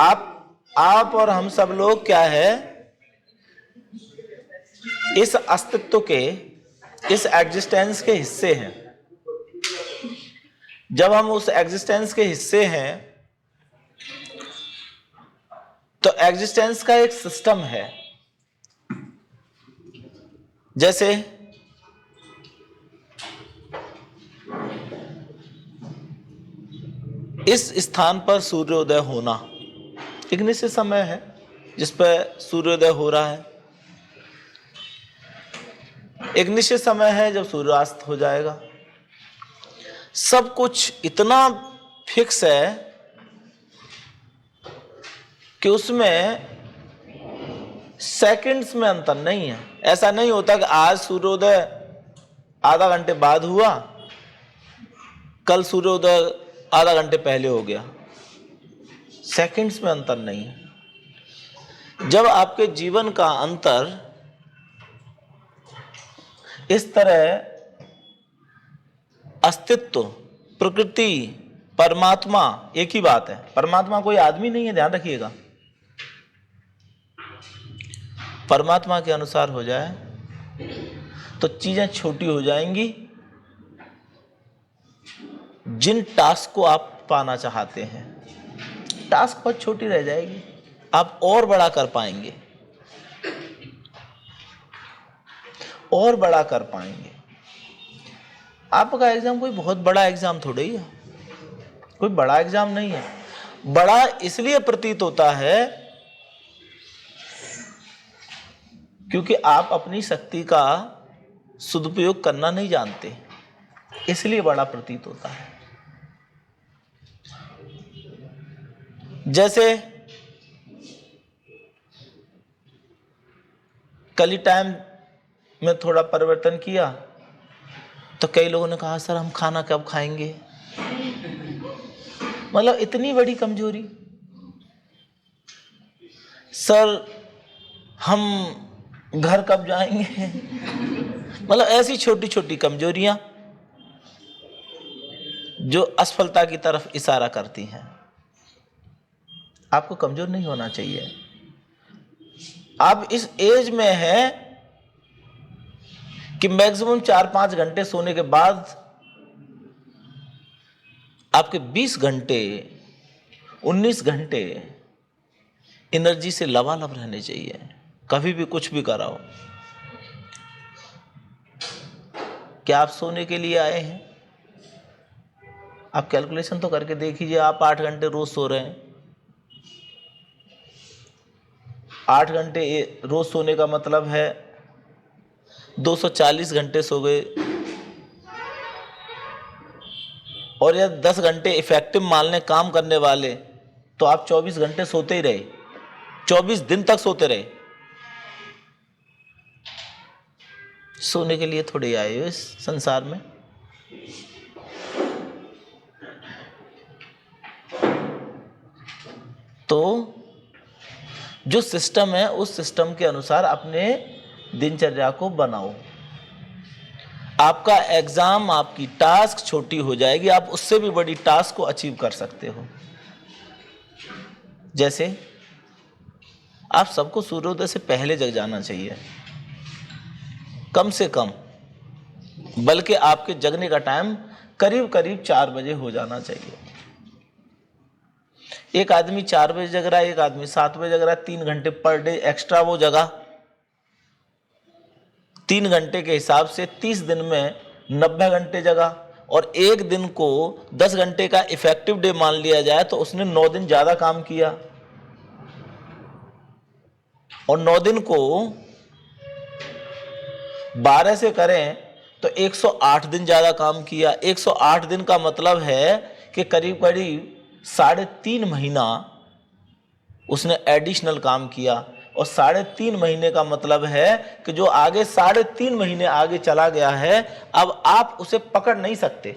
आप और हम सब लोग क्या है, इस अस्तित्व के, इस एग्जिस्टेंस के हिस्से हैं। जब हम उस एग्जिस्टेंस के हिस्से हैं तो एग्जिस्टेंस का एक सिस्टम है। जैसे इस स्थान पर सूर्योदय होना एक निश्चित समय है जिस पर सूर्योदय हो रहा है, एक निश्चित समय है जब सूर्यास्त हो जाएगा। सब कुछ इतना फिक्स है कि उसमें सेकंड्स में अंतर नहीं है। ऐसा नहीं होता कि आज सूर्योदय आधा घंटे बाद हुआ, कल सूर्योदय आधा घंटे पहले हो गया। सेकंड्स में अंतर नहीं है। जब आपके जीवन का अंतर इस तरह अस्तित्व, प्रकृति, परमात्मा एक ही बात है। परमात्मा कोई आदमी नहीं है, ध्यान रखिएगा। परमात्मा के अनुसार हो जाए तो चीजें छोटी हो जाएंगी। जिन टास्क को आप पाना चाहते हैं, टास्क बहुत छोटी रह जाएगी, आप और बड़ा कर पाएंगे, और बड़ा कर पाएंगे। आपका एग्जाम कोई बहुत बड़ा एग्जाम थोड़ा ही है, कोई बड़ा एग्जाम नहीं है। बड़ा इसलिए प्रतीत होता है क्योंकि आप अपनी शक्ति का सदुपयोग करना नहीं जानते, इसलिए बड़ा प्रतीत होता है। जैसे कल ही टाइम में थोड़ा परिवर्तन किया तो कई लोगों ने कहा सर हम खाना कब खाएंगे। मतलब इतनी बड़ी कमजोरी। सर हम घर कब जाएंगे। मतलब ऐसी छोटी छोटी कमजोरियां जो असफलता की तरफ इशारा करती हैं। आपको कमजोर नहीं होना चाहिए। आप इस एज में हैं कि मैक्सिमम 4-5 घंटे सोने के बाद आपके 20 घंटे 19 घंटे एनर्जी से लबालब रहने चाहिए, कभी भी कुछ भी कराओ। क्या आप सोने के लिए आए हैं? आप कैलकुलेशन तो करके देखिए। आप 8 घंटे रोज सो रहे हैं, 8 घंटे रोज सोने का मतलब है 240 घंटे सो गए। और यदि 10 घंटे इफेक्टिव मान लें काम करने वाले, तो आप 24 घंटे सोते ही रहे, 24 दिन तक सोते रहे। सोने के लिए थोड़े आए हो इस संसार में। तो जो सिस्टम है उस सिस्टम के अनुसार अपने दिनचर्या को बनाओ। आपका एग्जाम, आपकी टास्क छोटी हो जाएगी, आप उससे भी बड़ी टास्क को अचीव कर सकते हो। जैसे आप सबको सूर्योदय से पहले जग जाना चाहिए, कम से कम, बल्कि आपके जगने का टाइम करीब करीब 4 बजे हो जाना चाहिए। एक आदमी 4 बजे जग रहा है, एक आदमी 7 बजे जग रहा है, 3 घंटे पर डे एक्स्ट्रा वो जगा। 3 घंटे के हिसाब से 30 दिन में 90 घंटे जगा। और एक दिन को 10 घंटे का इफेक्टिव डे मान लिया जाए तो उसने 9 दिन ज्यादा काम किया। और 9 दिन को 12 से करें तो 108 दिन ज्यादा काम किया। 108 दिन का मतलब है कि करीब करीब 3.5 महीना उसने एडिशनल काम किया। और 3.5 महीने का मतलब है कि जो आगे 3.5 महीने आगे चला गया है, अब आप उसे पकड़ नहीं सकते।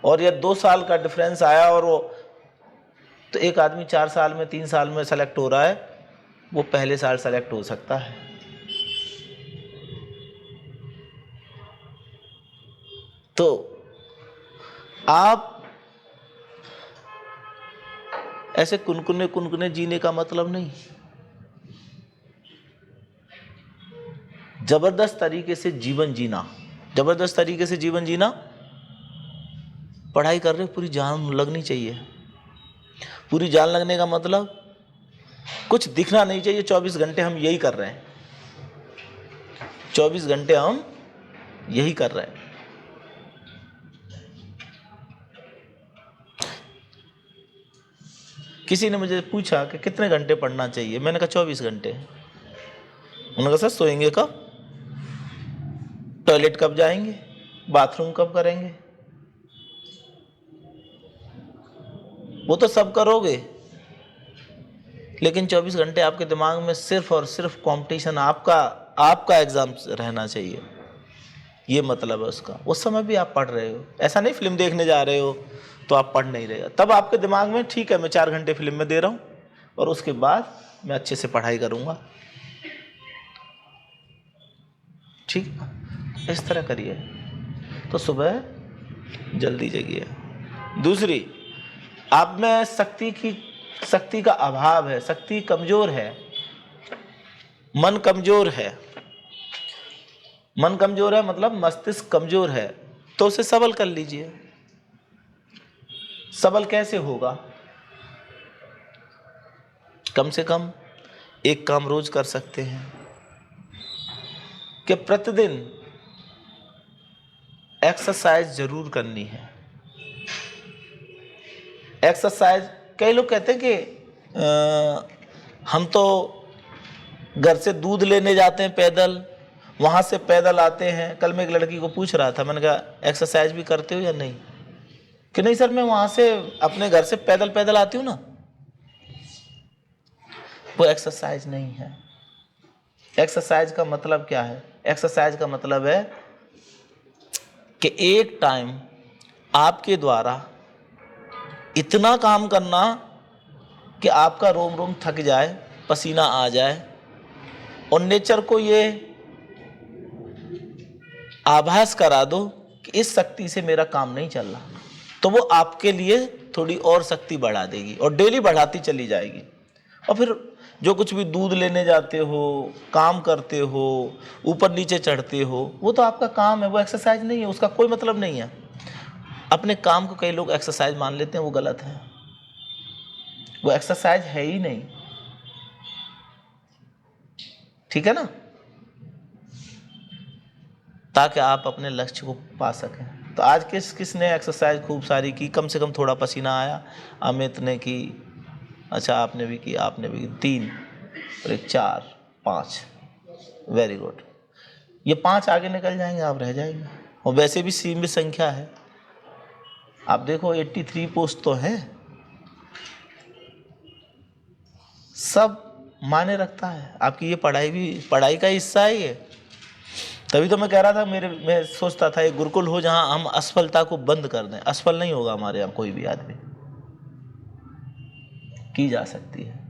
और यह 2 साल का डिफरेंस आया और वो तो एक आदमी 4 साल में 3 साल में सेलेक्ट हो रहा है, वो पहले साल सेलेक्ट हो सकता है। तो आप ऐसे कुनकुने कुनकुने जीने का मतलब नहीं, जबरदस्त तरीके से जीवन जीना, जबरदस्त तरीके से जीवन जीना। पढ़ाई कर रहे हो, पूरी जान लगनी चाहिए। पूरी जान लगने का मतलब कुछ दिखना नहीं चाहिए 24 घंटे हम यही कर रहे हैं, 24 घंटे हम यही कर रहे हैं। किसी ने मुझे पूछा कि कितने घंटे पढ़ना चाहिए, मैंने कहा 24 घंटे। उन्होंने कहा सर सोएंगे कब, टॉयलेट कब जाएंगे, बाथरूम कब करेंगे? वो तो सब करोगे, लेकिन 24 घंटे आपके दिमाग में सिर्फ और सिर्फ कंपटीशन, आपका एग्जाम रहना चाहिए, ये मतलब है उसका। उस समय भी आप पढ़ रहे हो, ऐसा नहीं फिल्म देखने जा रहे हो तो आप पढ़ नहीं रहे। तब आपके दिमाग में ठीक है मैं 4 घंटे फिल्म में दे रहा हूँ और उसके बाद मैं अच्छे से पढ़ाई करूँगा। ठीक, इस तरह करिए तो सुबह जल्दी जगिए। दूसरी, आप में शक्ति का अभाव है, शक्ति कमजोर है, मन कमजोर है। मन कमजोर है मतलब मस्तिष्क कमजोर है, तो उसे सबल कर लीजिए। सबल कैसे होगा? कम से कम एक काम रोज कर सकते हैं कि प्रतिदिन एक्सरसाइज जरूर करनी है। एक्सरसाइज, कई लोग कहते हैं कि हम तो घर से दूध लेने जाते हैं पैदल, वहाँ से पैदल आते हैं। कल मैं एक लड़की को पूछ रहा था, मैंने कहा एक्सरसाइज भी करते हो या नहीं? कि नहीं सर मैं वहाँ से अपने घर से पैदल पैदल आती हूँ ना। वो एक्सरसाइज नहीं है। एक्सरसाइज का मतलब क्या है? एक्सरसाइज का मतलब है कि एक टाइम आपके द्वारा इतना काम करना कि आपका रोम रोम थक जाए, पसीना आ जाए और नेचर को ये आभास करा दो कि इस शक्ति से मेरा काम नहीं चल रहा, तो वो आपके लिए थोड़ी और शक्ति बढ़ा देगी और डेली बढ़ाती चली जाएगी। और फिर जो कुछ भी दूध लेने जाते हो, काम करते हो, ऊपर नीचे चढ़ते हो, वो तो आपका काम है, वो एक्सरसाइज नहीं है, उसका कोई मतलब नहीं है। अपने काम को कई लोग एक्सरसाइज मान लेते हैं, वो गलत है। वो एक्सरसाइज है ही नहीं, ठीक है ना, ताकि आप अपने लक्ष्य को पा सकें। तो आज किसने एक्सरसाइज खूब सारी की, कम से कम थोड़ा पसीना आया? अमित ने की, अच्छा आपने भी की, आपने भी की, 3 और 1 4 5, वेरी गुड। ये 5 आगे निकल जाएंगे, आप रह जाएंगे। और वैसे भी सीमित संख्या है, आप देखो 83 पोस्ट तो है, सब माने रखता है। आपकी ये पढ़ाई का हिस्सा है ये। तभी तो मैं कह रहा था, मैं सोचता था एक गुरुकुल हो जहां हम असफलता को बंद कर दें। असफल नहीं होगा हमारे यहाँ कोई भी आदमी, की जा सकती है।